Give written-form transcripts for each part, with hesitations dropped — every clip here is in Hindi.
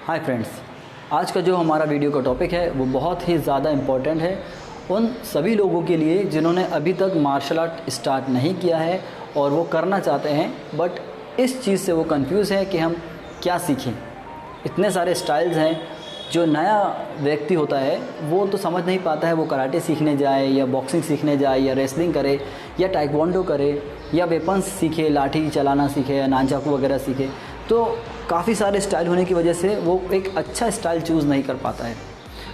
हाय फ्रेंड्स, आज का जो हमारा वीडियो का टॉपिक है वो बहुत ही ज़्यादा इम्पोर्टेंट है उन सभी लोगों के लिए जिन्होंने अभी तक मार्शल आर्ट स्टार्ट नहीं किया है और वो करना चाहते हैं, बट इस चीज़ से वो कंफ्यूज है कि हम क्या सीखें। इतने सारे स्टाइल्स हैं। जो नया व्यक्ति होता है वो तो समझ नहीं पाता है वो कराटे सीखने जाए या बॉक्सिंग सीखने जाए या रेसलिंग करे या टाइक्वांडो करे या वेपन्स सीखे, लाठी चलाना सीखे या नानचाकू वगैरह सीखे। तो काफ़ी सारे स्टाइल होने की वजह से वो एक अच्छा स्टाइल चूज़ नहीं कर पाता है।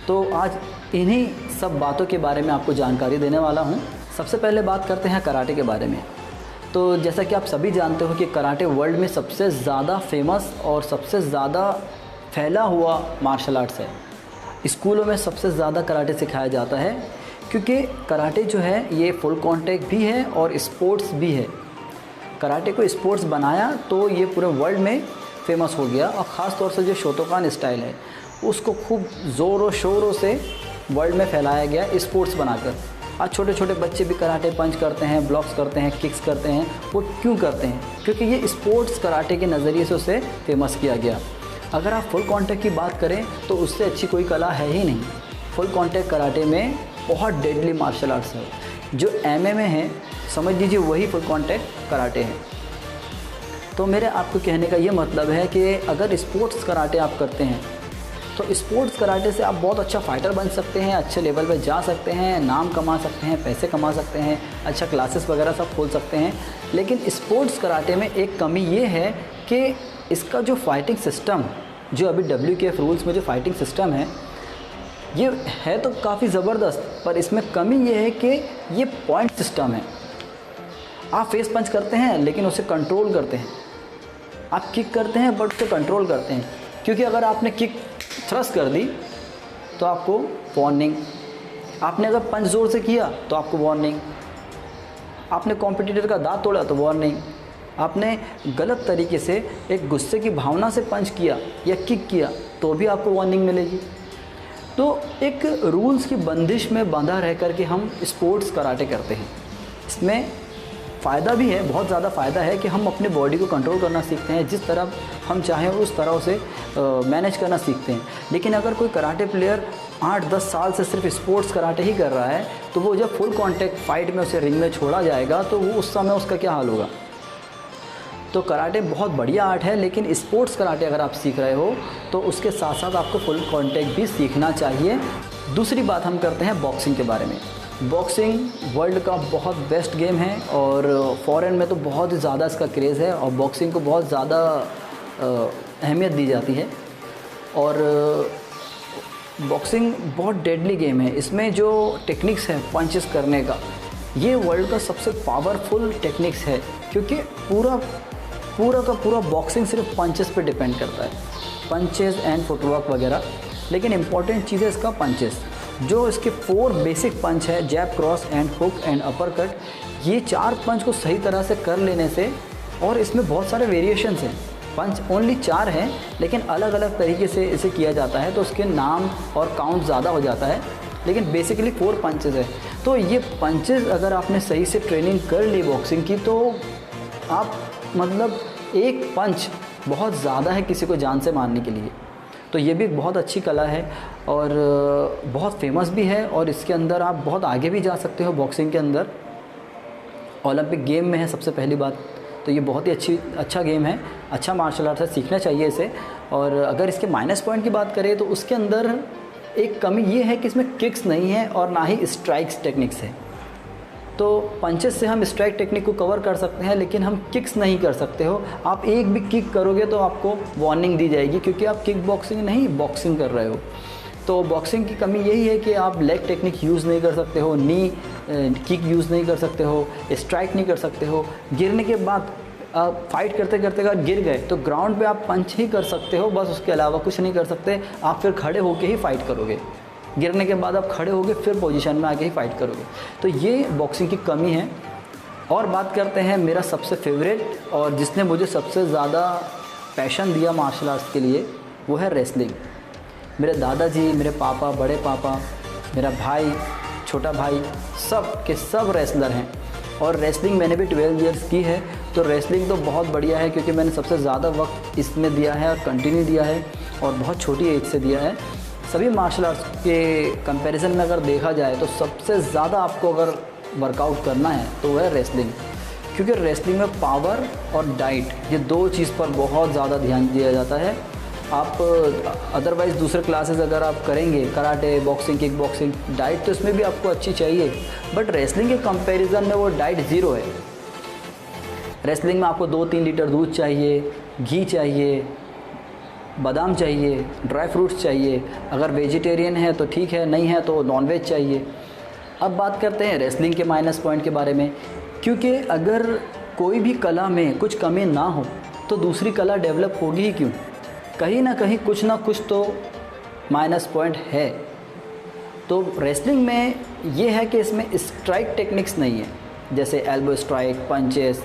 तो आज इन्हीं सब बातों के बारे में आपको जानकारी देने वाला हूँ। सबसे पहले बात करते हैं कराटे के बारे में। तो जैसा कि आप सभी जानते हो कि कराटे वर्ल्ड में सबसे ज़्यादा फेमस और सबसे ज़्यादा फैला हुआ मार्शल आर्ट्स है। स्कूलों में सबसे ज़्यादा कराटे सिखाया जाता है क्योंकि कराटे जो है ये फुल कॉन्टैक्ट भी है और स्पोर्ट्स भी है। कराटे को स्पोर्ट्स बनाया तो ये पूरे वर्ल्ड में फेमस हो गया और ख़ास तौर से जो शोटोकान स्टाइल है उसको खूब ज़ोरों शोरों से वर्ल्ड में फैलाया गया स्पोर्ट्स बनाकर। आज छोटे छोटे बच्चे भी कराटे पंच करते हैं, ब्लॉक्स करते हैं, किक्स करते हैं। वो क्यों करते हैं? क्योंकि ये स्पोर्ट्स कराटे के नज़रिए से उसे फेमस किया गया। अगर आप फुल कॉन्टैक्ट की बात करें तो उससे अच्छी कोई कला है ही नहीं। फुल कॉन्टैक्ट कराटे में बहुत डेडली मार्शल आर्ट्स है। जो MMA है समझ लीजिए वही फुल कॉन्टैक्ट कराटे है। तो मेरे आपको कहने का ये मतलब है कि अगर स्पोर्ट्स कराटे आप करते हैं तो स्पोर्ट्स कराटे से आप बहुत अच्छा फाइटर बन सकते हैं, अच्छे लेवल पे जा सकते हैं, नाम कमा सकते हैं, पैसे कमा सकते हैं, अच्छा क्लासेस वगैरह सब खोल सकते हैं। लेकिन स्पोर्ट्स कराटे में एक कमी ये है कि इसका जो फाइटिंग सिस्टम, जो अभी WKF रूल्स में जो फाइटिंग सिस्टम है ये है तो काफ़ी ज़बरदस्त, पर इसमें कमी ये है कि ये पॉइंट सिस्टम है। आप फेस पंच करते हैं लेकिन उसे कंट्रोल करते हैं, आप किक करते हैं बट उसे कंट्रोल करते हैं। क्योंकि अगर आपने किक थ्रस्ट कर दी तो आपको वार्निंग, आपने अगर पंच ज़ोर से किया तो आपको वार्निंग, आपने कॉम्पिटिटर का दांत तोड़ा तो वार्निंग, आपने गलत तरीके से एक गुस्से की भावना से पंच किया या किक किया तो भी आपको वार्निंग मिलेगी। तो एक रूल्स की बंदिश में बंधा रह कर के हम स्पोर्ट्स कराटे करते हैं। इसमें फ़ायदा भी है, बहुत ज़्यादा फ़ायदा है कि हम अपने बॉडी को कंट्रोल करना सीखते हैं, जिस तरह हम चाहें उस तरह उसे मैनेज करना सीखते हैं। लेकिन अगर कोई कराटे प्लेयर 8-10 साल से सिर्फ स्पोर्ट्स कराटे ही कर रहा है तो वो जब फुल कॉन्टैक्ट फाइट में उसे रिंग में छोड़ा जाएगा तो वो उस समय उसका क्या हाल होगा। तो कराटे बहुत बढ़िया आर्ट है, लेकिन स्पोर्ट्स कराटे अगर आप सीख रहे हो तो उसके साथ साथ आपको फुल कॉन्टैक्ट भी सीखना चाहिए। दूसरी बात हम करते हैं बॉक्सिंग के बारे में। बॉक्सिंग वर्ल्ड का बहुत बेस्ट गेम है और फॉरेन में तो बहुत ही ज़्यादा इसका क्रेज़ है और बॉक्सिंग को बहुत ज़्यादा अहमियत दी जाती है। और बॉक्सिंग बहुत डेडली गेम है। इसमें जो टेक्निक्स है पंचेस करने का, ये वर्ल्ड का सबसे पावरफुल टेक्निक्स है क्योंकि पूरा का पूरा बॉक्सिंग सिर्फ पंचेस पे डिपेंड करता है, पंचेस एंड फुटवर्क वगैरह। लेकिन इम्पॉर्टेंट चीज़ है इसका पंचेस। जो इसके 4 बेसिक पंच है, jab, cross and hook and uppercut, ये 4 पंच को सही तरह से कर लेने से, और इसमें बहुत सारे वेरिएशंस हैं। पंच ओनली 4 हैं लेकिन अलग अलग तरीके से इसे किया जाता है तो उसके नाम और काउंट ज़्यादा हो जाता है, लेकिन बेसिकली 4 पंचेस है। तो ये पंचेस अगर आपने सही से ट्रेनिंग कर ली बॉक्सिंग की तो आप मतलब एक पंच बहुत ज़्यादा है किसी को जान से मारने के लिए। तो ये भी एक बहुत अच्छी कला है और बहुत फेमस भी है और इसके अंदर आप बहुत आगे भी जा सकते हो। बॉक्सिंग के अंदर ओलंपिक गेम में है सबसे पहली बात, तो ये बहुत ही अच्छा गेम है, अच्छा मार्शल आर्ट है, सीखना चाहिए इसे। और अगर इसके माइनस पॉइंट की बात करें तो उसके अंदर एक कमी ये है कि इसमें किक्स नहीं है और ना ही स्ट्राइक्स टेक्निक्स है। तो पंचेस से हम स्ट्राइक टेक्निक को कवर कर सकते हैं लेकिन हम किक्स नहीं कर सकते हो। आप एक भी किक करोगे तो आपको वार्निंग दी जाएगी क्योंकि आप किक बॉक्सिंग नहीं बॉक्सिंग कर रहे हो। तो बॉक्सिंग की कमी यही है कि आप लेग टेक्निक यूज़ नहीं कर सकते हो, नी किक यूज़ नहीं कर सकते हो, स्ट्राइक नहीं कर सकते हो। गिरने के बाद आप फाइट करते करते अगर गिर गए तो ग्राउंड पे आप पंच ही कर सकते हो, बस उसके अलावा कुछ नहीं कर सकते। आप फिर खड़े होके ही फाइट करोगे, गिरने के बाद आप खड़े होगे फिर पोजीशन में आके ही फाइट करोगे। तो ये बॉक्सिंग की कमी है। और बात करते हैं मेरा सबसे फेवरेट और जिसने मुझे सबसे ज़्यादा पैशन दिया मार्शल आर्ट्स के लिए, वो है रेसलिंग। मेरे दादाजी, मेरे पापा, बड़े पापा, मेरा भाई, छोटा भाई, सब के सब रेसलर हैं और रेसलिंग मैंने भी 12 इयर्स की है। तो रेसलिंग तो बहुत बढ़िया है क्योंकि मैंने सबसे ज़्यादा वक्त इसमें दिया है और कंटिन्यू दिया है। और बहुत छोटी एज से दिया है। सभी मार्शल आर्ट्स के कंपैरिजन में अगर देखा जाए तो सबसे ज़्यादा आपको अगर वर्कआउट करना है तो वह है रेसलिंग, क्योंकि रेसलिंग में पावर और डाइट ये दो चीज़ पर बहुत ज़्यादा ध्यान दिया जाता है। आप अदरवाइज़ दूसरे क्लासेस अगर आप करेंगे, karate, boxing, kick boxing, diet तो इसमें भी आपको अच्छी चाहिए, बट रेसलिंग के कंपैरिजन में वो डाइट ज़ीरो है। रेसलिंग में आपको 2-3 लीटर दूध चाहिए, घी चाहिए, बादाम चाहिए, ड्राई फ्रूट्स चाहिए। अगर वेजिटेरियन है तो ठीक है, नहीं है तो नॉनवेज चाहिए। अब बात करते हैं रेसलिंग के माइनस पॉइंट के बारे में, क्योंकि अगर कोई भी कला में कुछ कमी ना हो तो दूसरी कला डेवलप होगी ही क्यों? कहीं ना कुछ तो माइनस पॉइंट है। तो रेसलिंग में ये है कि इसमें स्ट्राइक टेक्निक्स नहीं है, जैसे elbow strike, punches,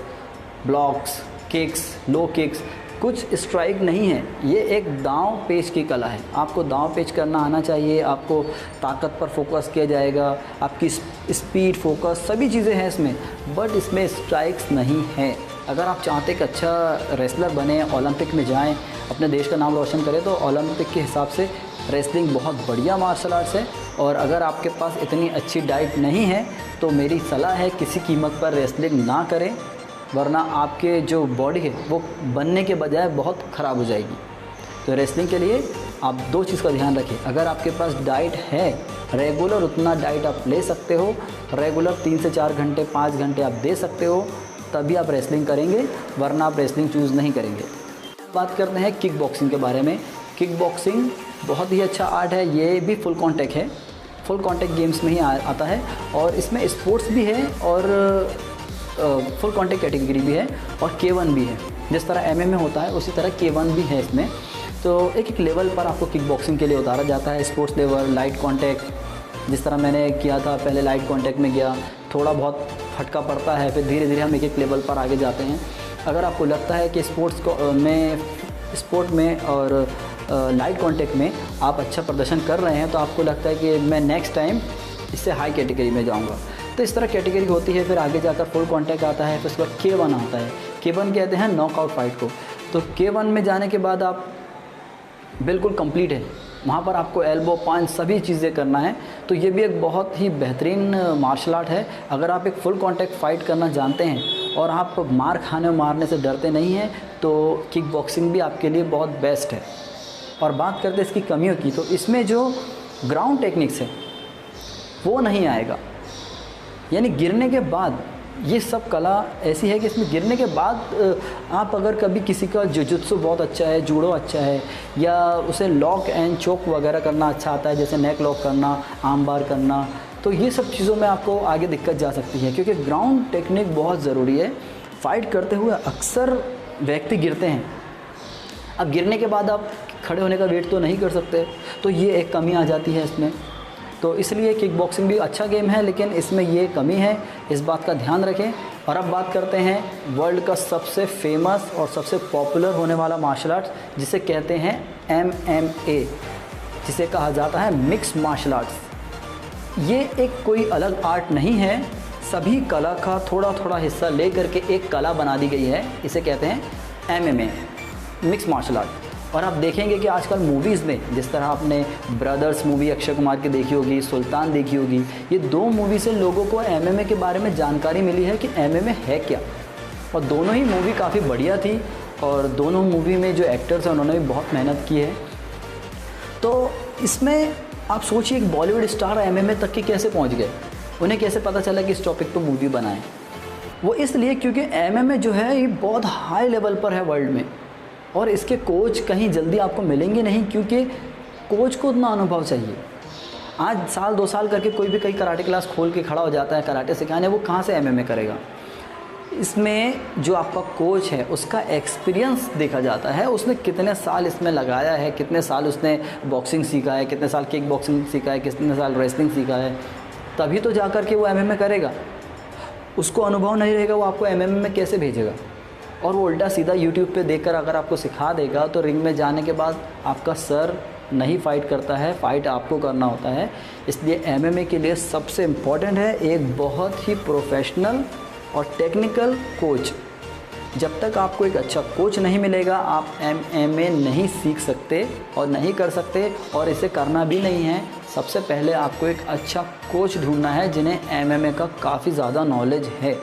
blocks, kicks, low kicks, कुछ स्ट्राइक नहीं है। ये एक दांव पेच की कला है। आपको दांव पेच करना आना चाहिए, आपको ताकत पर फोकस किया जाएगा, आपकी स्पीड, फोकस, सभी चीज़ें हैं इसमें, बट इसमें स्ट्राइक्स नहीं है। अगर आप चाहते कि अच्छा रेसलर बने, ओलंपिक में जाएं, अपने देश का नाम रोशन करें, तो ओलंपिक के हिसाब से रेसलिंग बहुत बढ़िया मार्शल आर्ट्स है। और अगर आपके पास इतनी अच्छी डाइट नहीं है तो मेरी सलाह है किसी कीमत पर रेसलिंग ना करें, वरना आपके जो बॉडी है वो बनने के बजाय बहुत ख़राब हो जाएगी। तो रेसलिंग के लिए आप दो चीज़ का ध्यान रखें। अगर आपके पास डाइट है, रेगुलर उतना डाइट आप ले सकते हो, रेगुलर 3 से 4 घंटे, 5 घंटे आप दे सकते हो, तभी आप रेसलिंग करेंगे, वरना आप रेसलिंग चूज़ नहीं करेंगे। बात करते हैं किक बॉक्सिंग के बारे में। किक बॉक्सिंग बहुत ही अच्छा आर्ट है, ये भी फुल कॉन्टैक्ट है, फुल कॉन्टैक्ट गेम्स में ही आता है, और इसमें स्पोर्ट्स भी है और फुल कॉन्टैक्ट कैटेगरी भी है और K1 भी है। जिस तरह MMA होता है उसी तरह K1 भी है इसमें। तो एक एक लेवल पर आपको किक बॉक्सिंग के लिए उतारा जाता है। स्पोर्ट्स लेवल, लाइट कॉन्टैक्ट, जिस तरह मैंने किया था, पहले लाइट कॉन्टैक्ट में गया, थोड़ा बहुत फटका पड़ता है, फिर धीरे धीरे हम एक एक लेवल पर आगे जाते हैं। अगर आपको लगता है कि स्पोर्ट में और लाइट कॉन्टैक्ट में आप अच्छा प्रदर्शन कर रहे हैं, तो आपको लगता है कि मैं नेक्स्ट टाइम इससे हाई कैटेगरी में जाऊंगा, तो इस तरह कैटेगरी होती है। फिर आगे जाकर फुल कॉन्टैक्ट आता है, फिर उसके बाद K1 आता है। K1 कहते हैं नॉकआउट फाइट को। तो K1 में जाने के बाद आप बिल्कुल कंप्लीट है, वहाँ पर आपको एल्बो, पंच, सभी चीज़ें करना है। तो ये भी एक बहुत ही बेहतरीन मार्शल आर्ट है। अगर आप एक फुल कॉन्टैक्ट फ़ाइट करना जानते हैं और आप मार खाने मारने से डरते नहीं हैं, तो किक बॉक्सिंग भी आपके लिए बहुत बेस्ट है। और बात करते हैं इसकी कमियों की, तो इसमें जो ग्राउंड टेक्निक्स है वो नहीं आएगा। यानी गिरने के बाद, ये सब कला ऐसी है कि इसमें गिरने के बाद आप अगर कभी किसी का जुजुत्सु बहुत अच्छा है, जूडो अच्छा है, या उसे लॉक एंड चोक वगैरह करना अच्छा आता है, जैसे नेक लॉक करना, आर्म बार करना, तो ये सब चीज़ों में आपको आगे दिक्कत जा सकती है, क्योंकि ग्राउंड टेक्निक बहुत ज़रूरी है। फाइट करते हुए अक्सर व्यक्ति गिरते हैं। अब गिरने के बाद आप खड़े होने का वेट तो नहीं कर सकते, तो ये एक कमी आ जाती है इसमें। तो इसलिए किक बॉक्सिंग भी अच्छा गेम है, लेकिन इसमें ये कमी है, इस बात का ध्यान रखें। और अब बात करते हैं वर्ल्ड का सबसे फेमस और सबसे पॉपुलर होने वाला मार्शल आर्ट्स, जिसे कहते हैं MMA, जिसे कहा जाता है मिक्स मार्शल आर्ट्स। ये एक कोई अलग आर्ट नहीं है, सभी कला का थोड़ा थोड़ा हिस्सा ले करके एक कला बना दी गई है। इसे कहते हैं MMA, मिक्स मार्शल आर्ट। और आप देखेंगे कि आजकल मूवीज़ में, जिस तरह आपने ब्रदर्स मूवी अक्षय कुमार की देखी होगी, सुल्तान देखी होगी, ये दो मूवी से लोगों को MMA के बारे में जानकारी मिली है कि MMA है क्या। और दोनों ही मूवी काफ़ी बढ़िया थी, और दोनों मूवी में जो एक्टर्स हैं उन्होंने भी बहुत मेहनत की है। तो इसमें आप सोचिए एक बॉलीवुड स्टार MMA तक के कैसे पहुँच गए, उन्हें कैसे पता चला कि इस टॉपिक पर मूवी बनाएं। वो इसलिए क्योंकि MMA जो है ये बहुत हाई लेवल पर है वर्ल्ड में, और इसके कोच कहीं जल्दी आपको मिलेंगे नहीं, क्योंकि कोच को उतना अनुभव चाहिए। आज साल 2 साल करके कोई भी कहीं कराटे क्लास खोल के खड़ा हो जाता है कराटे सिखाने, वो कहाँ से MMA करेगा। इसमें जो आपका कोच है उसका एक्सपीरियंस देखा जाता है, उसने कितने साल इसमें लगाया है, कितने साल उसने बॉक्सिंग सीखा है, कितने साल किक बॉक्सिंग सीखा है, कितने साल रेसलिंग सीखा है, तभी तो जा कर के वो MMA करेगा। उसको अनुभव नहीं रहेगा, वो आपको MMA में कैसे भेजेगा। और वो उल्टा सीधा YouTube पे देखकर अगर आपको सिखा देगा, तो रिंग में जाने के बाद आपका सर नहीं फाइट करता है, फाइट आपको करना होता है। इसलिए MMA के लिए सबसे इम्पॉर्टेंट है एक बहुत ही प्रोफेशनल और टेक्निकल कोच। जब तक आपको एक अच्छा कोच नहीं मिलेगा आप MMA नहीं सीख सकते और नहीं कर सकते, और इसे करना भी नहीं है। सबसे पहले आपको एक अच्छा कोच ढूंढना है जिन्हें MMA का काफ़ी ज़्यादा नॉलेज है,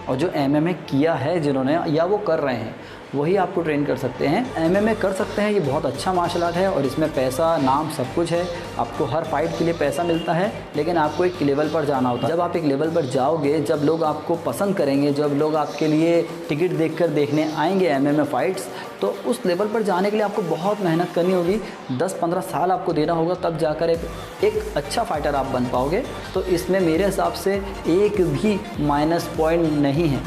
और जो MMA किया है जिन्होंने या वो कर रहे हैं वही आपको ट्रेन कर सकते हैं। MMA कर सकते हैं, ये बहुत अच्छा मार्शल आर्ट है और इसमें पैसा, नाम, सब कुछ है। आपको हर फाइट के लिए पैसा मिलता है, लेकिन आपको एक लेवल पर जाना होता है। जब आप एक लेवल पर जाओगे, जब लोग आपको पसंद करेंगे, जब लोग आपके लिए टिकट देखने आएंगे MMA फाइट्स, तो उस लेवल पर जाने के लिए आपको बहुत मेहनत करनी होगी। 10-15 साल आपको देना होगा, तब जाकर एक अच्छा फाइटर आप बन पाओगे। तो इसमें मेरे हिसाब से एक भी माइनस पॉइंट नहीं है।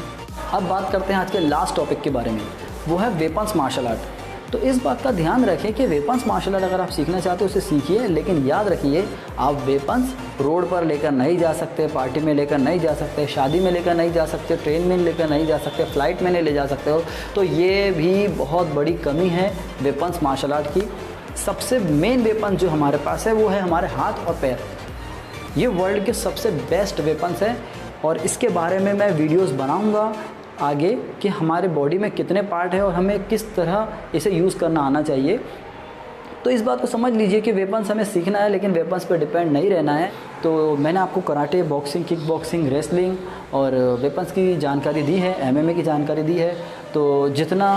अब बात करते हैं आज के लास्ट टॉपिक के बारे में, वो है वेपन्स मार्शल आर्ट। तो इस बात का ध्यान रखें कि वेपन्स मार्शल आर्ट अगर आप सीखना चाहते हो उसे सीखिए, लेकिन याद रखिए आप वेपन्स रोड पर लेकर नहीं जा सकते, पार्टी में लेकर नहीं जा सकते, शादी में लेकर नहीं जा सकते, ट्रेन में लेकर नहीं जा सकते, फ्लाइट में नहीं ले जा सकते हो। तो ये भी बहुत बड़ी कमी है वेपन्स मार्शल आर्ट की। सबसे मेन वेपन जो हमारे पास है वो है हमारे हाथ और पैर। ये वर्ल्ड के सबसे बेस्ट वेपन्स हैं, और इसके बारे में मैं वीडियोस बनाऊंगा आगे कि हमारे बॉडी में कितने पार्ट है और हमें किस तरह इसे यूज़ करना आना चाहिए। तो इस बात को समझ लीजिए कि वेपन्स हमें सीखना है, लेकिन वेपन्स पर डिपेंड नहीं रहना है। तो मैंने आपको karate, boxing, kick boxing, wrestling और वेपन्स की जानकारी दी है, MMA की जानकारी दी है। तो जितना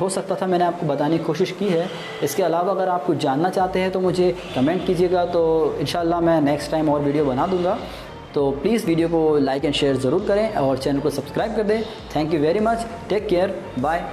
हो सकता था मैंने आपको बताने की कोशिश की है। इसके अलावा अगर आप कुछ जानना चाहते हैं तो मुझे कमेंट कीजिएगा, तो इंशाल्लाह मैं नेक्स्ट टाइम और वीडियो बना दूँगा। तो प्लीज़ वीडियो को लाइक एंड शेयर ज़रूर करें और चैनल को सब्सक्राइब कर दें। Thank you very much, take care, bye.